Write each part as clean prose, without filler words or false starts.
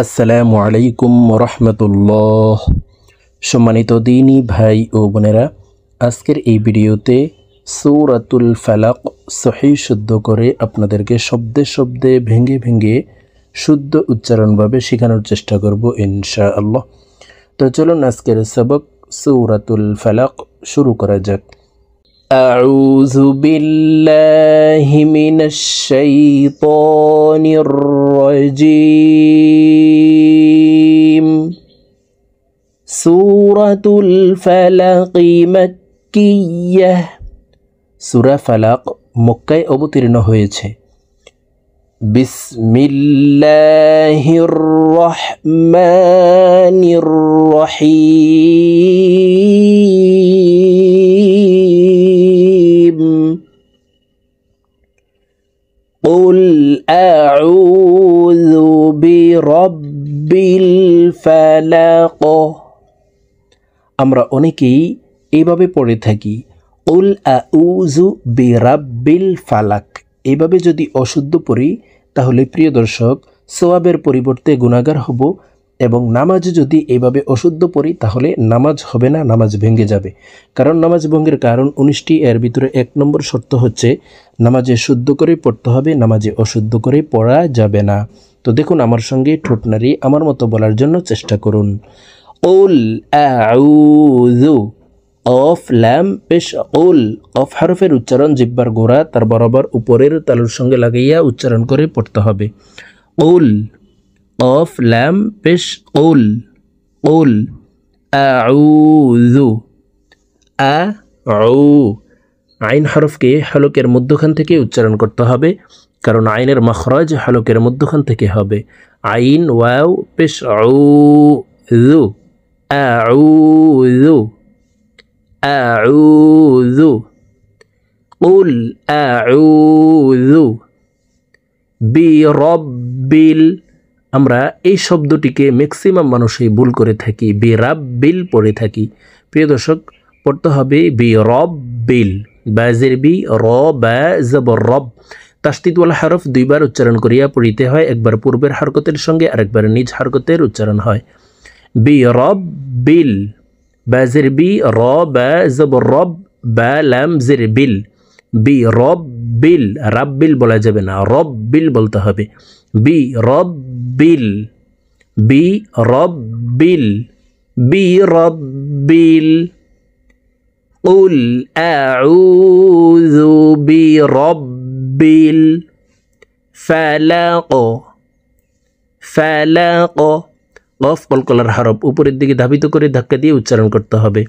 আসসালামু আলাইকুম রহমতুল্লাহ। সম্মানিত দিনী ভাই ও বোনেরা, আজকের এই ভিডিওতে সূরাতুল ফালাক সহিহ শুদ্ধ করে আপনাদেরকে শব্দে শব্দে ভেঙে ভেঙে শুদ্ধ উচ্চারণভাবে শেখানোর চেষ্টা করব ইনশাআল্লাহ। তো চলুন আজকের সবক সূরাতুল ফালাক শুরু করা যাক। আউযু বিল্লাহি মিনাশ শাইতানির রাজিম। সূরাতুল ফালাক মাক্কিয়াহ। সূরা ফালাক মক্কায় অবতীর্ণ হয়েছে। বিসমিল্লাহির রহমানির রহিম। কুল আউযু বিরাব্বিল ফালাক। আমরা অনেকেই এইভাবে পড়ে থাকি, কুল আউযু বিরাব্বিল ফালাক। এইভাবে যদি অশুদ্ধ পড়ি তাহলে প্রিয় দর্শক সওয়াবের পরিবর্তে গুনাহগার হব, এবং নামাজে যদি এইভাবে অশুদ্ধ পড়ি তাহলে নামাজ হবে না, নামাজ ভেঙে যাবে। কারণ নামাজ ভঙ্গের কারণ 19টি, এর ভিতরে 1 নম্বর শর্ত হচ্ছে নামাজে শুদ্ধ করে পড়তে হবে, নামাজে অশুদ্ধ করে পড়া যাবে না। তো দেখুন আমার সঙ্গে ঠোঁট নাড়িয়ে আমার মতো বলার জন্য চেষ্টা করুন। কুল আউযু, কফ লাম পেশ কুল। কফ হরফের উচ্চারণ জিহ্বার গোড়া তার বরাবর উপরের তালুর সঙ্গে লাগাইয়া উচ্চারণ করে পড়তে হবে। কুল, কফ লাম পেশ কুল। কুল আউযু। আউ, আইন হরফকে হলকের মধ্যখান থেকে উচ্চারণ করতে হবে, কারণ আইনের মখরাজ হলকের মধ্যখান থেকে হবে। আইন ওয়াও পেশ আউযু। আউযু আউযু। কুল আউযু বিরাব্বিল। আমরা এই শব্দটিকে ম্যাক্সিমাম মানুষই ভুল করে থাকি, বিরাব্বিল পড়ে থাকি। প্রিয় দর্শক, পড়তে হবে বিরাব্বিল। বাজের বি, র বা জবর রব। তাসদীদওয়ালা হরফ দুইবার উচ্চারণ করিয়া পড়িতে হয়, একবার পূর্বের হরকতের সঙ্গে আরেকবার নিজ হরকতের উচ্চারণ হয়। বিরাব্বিল। বাজের বি, র বা জবর রব, বা লাম জের বিল। বিরাব্বিল। রাব্বিল বলা যাবে না, রব্বিল বলতে হবে। বিরাব্বিল। বিরাব্বিল। বিরাব্বিল। কুল আউযু বিরাব্বিল ফালাক। ফালাক। কফ কলকলার হরফ উপরের দিকে ধাবিত করে ধাক্কা দিয়ে উচ্চারণ করতে হবে।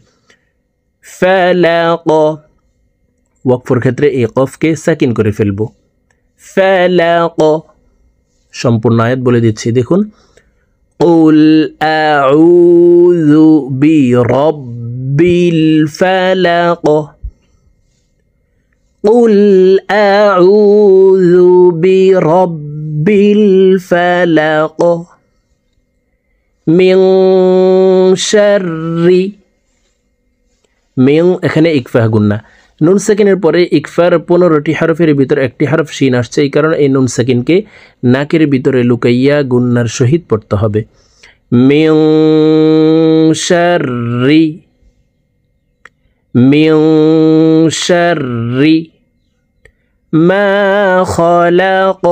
ফালাক। ওয়াকফের ক্ষেত্রে এই কফকে সাকিন করে ফেলব। ফালাক। সম্পূর্ণ আয়াত বলে দিচ্ছি, দেখুন। কুল আউযু বিরাব্বিল ফালাক। কুল আউযু বিরাব্বিল ফালাক মিন শাররি। মিন এখানে ইকফা গুন্না। নুন সাকিনের পরে ইকফার 15টি হরফের ভিতর একটি হরফ শিন আসছে, এই কারণে এই নুন সাকিনকে নাকের ভিতরে লুকাইয়া গুন্নার সহিত পড়তে হবে। মিন শাররি। মিন শাররি মা খালাক।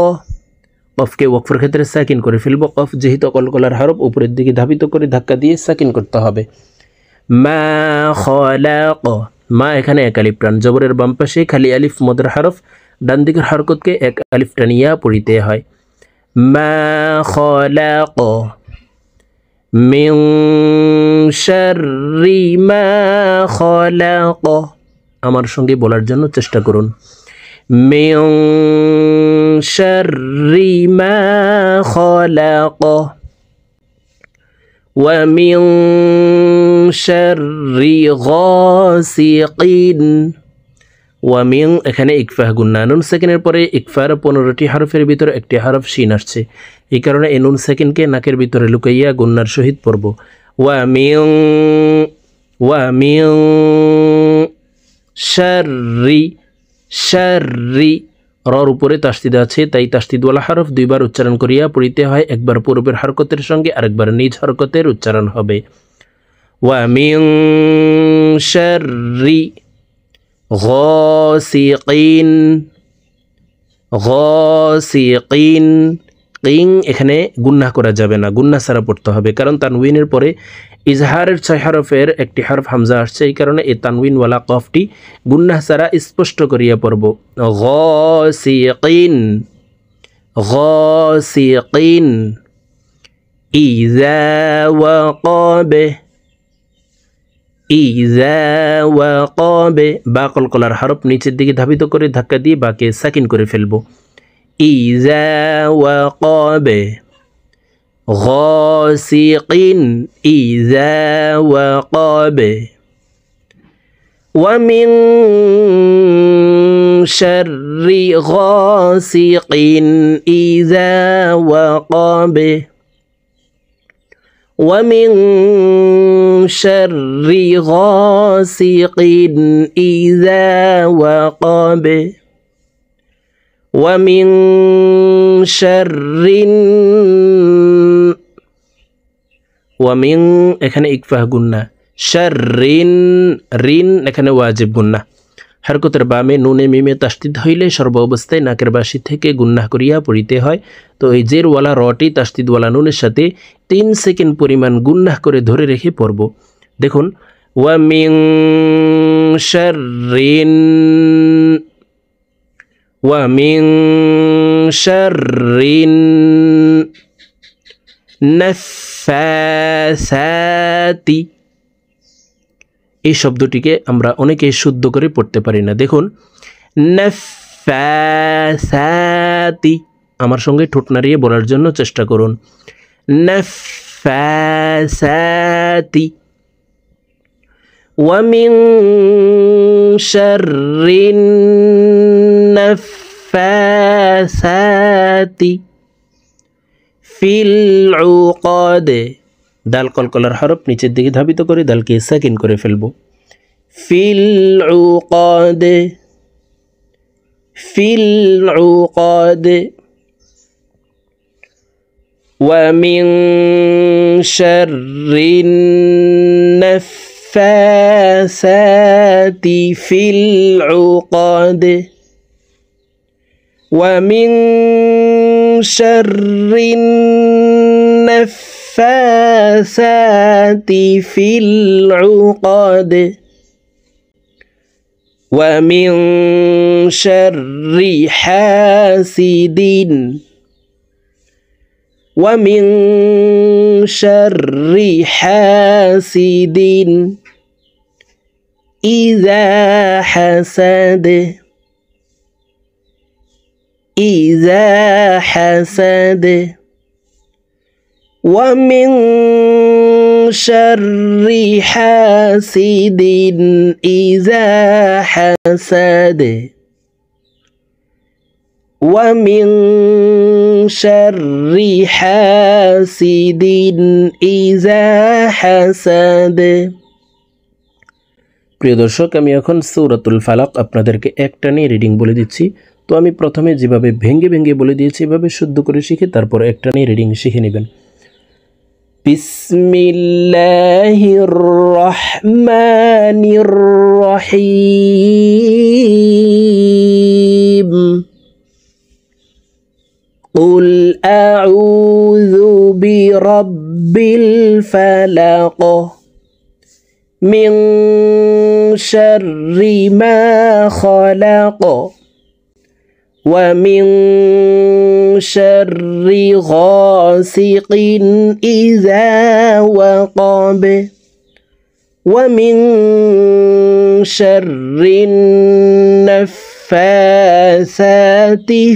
কফকে ওয়াকফের ক্ষেত্রে সাকিন করে ফেলব। কফ যেহেতু কলকলার হরফ উপরের দিকে ধাবিত করে ধাক্কা দিয়ে সাকিন করতে হবে। মা খালাক। মা এখানে এক আলিফ টান, জবরের বাম পাশে খালি আলিফ মদের হরফ, ডান দিকের হরকতকে এক আলিফ টানিয়া পড়িতে হয়। মা খালাক। মিন শাররি মা খালাক। আমার সঙ্গে বলার জন্য চেষ্টা করুন। মিন শাররি মা খালাক। ওয়া মিন শাররি গাসিকিন। ওয়া মিন এখানে ইকফা গুন্না। নুন সেকেন্ডের পরে ইকফার 15টি হরফের ভিতরে একটি হরফ শিন আসছে, এই কারণে এই নুন সেকেন্ডকে নাকের ভিতরে লুকাইয়া গুন্নার সহিত পড়ব। ওয়া মিন শাররি শাররি রর উপরে তাসদিদ আছে, তাই তাসদিদওয়ালা হরফ দুইবার উচ্চারণ করিয়া পড়িতে হয়। একবার পূর্বের হরকতের সঙ্গে আরেকবার নিজ হরকতের উচ্চারণ হবে। ওয়া মিন শাররি গাসিকিন, গাসিকিন, কিং এখানে গুন্নাহ করা যাবে না, গুন্নাহ ছাড়া পড়তে হবে, কারণ তানউইনের পরে ইজহারের 6 হরফের একটি হরফ হামজা আসছে, এই কারণে এই তানউইনওয়ালা কফটি গুন্নাহ ছাড়া স্পষ্ট করিয়া পড়ব। গাসিকিন, গাসিকিন, ইযা ওয়াকাবে, ইযা ওয়াকাবে, বা কলকলার হরফ নিচের দিকে ধাবিত করে ধাক্কা দিয়ে বাকে সাকিন করে ফেলব। ইযা ওয়াকাবে, গাসিকিন, ইযা ওয়াকাবে। ওয়া মিন শাররি গাসিকিন ইযা ওয়াকাবে, ওয়া মিন শাররি গাসিকিন ইযা ওয়াকাবে, ওয়া মিন শাররিন, ওয়া মিন এখানে ইকফাহ গুন্না, শাররিন, রিন এখানে ওয়াজিব গুন্না। হরকতের বামে নুনে মিমে তাসদিদ হইলে সর্ব অবস্থায় নাকের বাসি থেকে গুন্নাহ করিয়া পড়িতে হয়। তো এই জেরওয়ালা রটি তাসদিদওয়ালা নুনের সাথে 3 সেকেন্ড পরিমাণ গুন্নাহ করে ধরে রেখে পড়ব। দেখুন, ওয়া মিন শাররিন, ওয়া মিন শাররিন নাফাসাতি, এই শব্দটিকে আমরা অনেকে শুদ্ধ করে পড়তে পারি না। দেখুন, নাফাসাতি, আমার সঙ্গে ঠোঁট নাড়িয়ে বলার জন্য চেষ্টা করুন। নাফাসাতি, ওয়া মিন শাররিন নাফাসাতি ফিল উকাদ, দাল কলকলার হরফ নিচের দিকে ধাবিত করে দালকে সাকিন করে ফেলব। ফিল উকাদ, ফিল উকাদ। ওয়া মিন শাররিন নাফাসাতি ফিল উকাদ, ওয়া মিন শাররিন নাফাসাতি ফিল উকাদ, ওয়া মিন শাররি হাসিদিন, ওয়া মিন শাররি হাসিদিন ইযা হাসাদ, ইযা হাসাদ, ওয়া মিন শাররি হাসিদিন ইযা হাসাদ, ওয়া মিন শাররি হাসিদিন ইযা হাসাদ। প্রিয় দর্শক, আমি এখন সূরাতুল ফালাক আপনাদেরকে একটানে রিডিং বলে দিচ্ছি। তো আমি প্রথমে যেভাবে ভেঙ্গে ভেঙ্গে বলে দিয়েছি এভাবে শুদ্ধ করে শিখে তারপর একটানে রিডিং শিখে নেবেন। বিসমিল্লাহির রহমানির রহিম। কুল আউযু বিরাব্বিল ফালাক মিন শাররি মা খালাক ওয়া মিন শাররি গাসিকিন ইযা ওয়াকাব ওয়া মিন শাররিন নাফাসাতি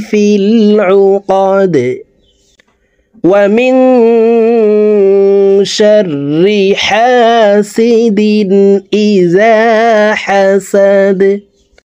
ফিল উকাদ ওয়া মিন শাররি হাসিদিন ইযা হাসাদ।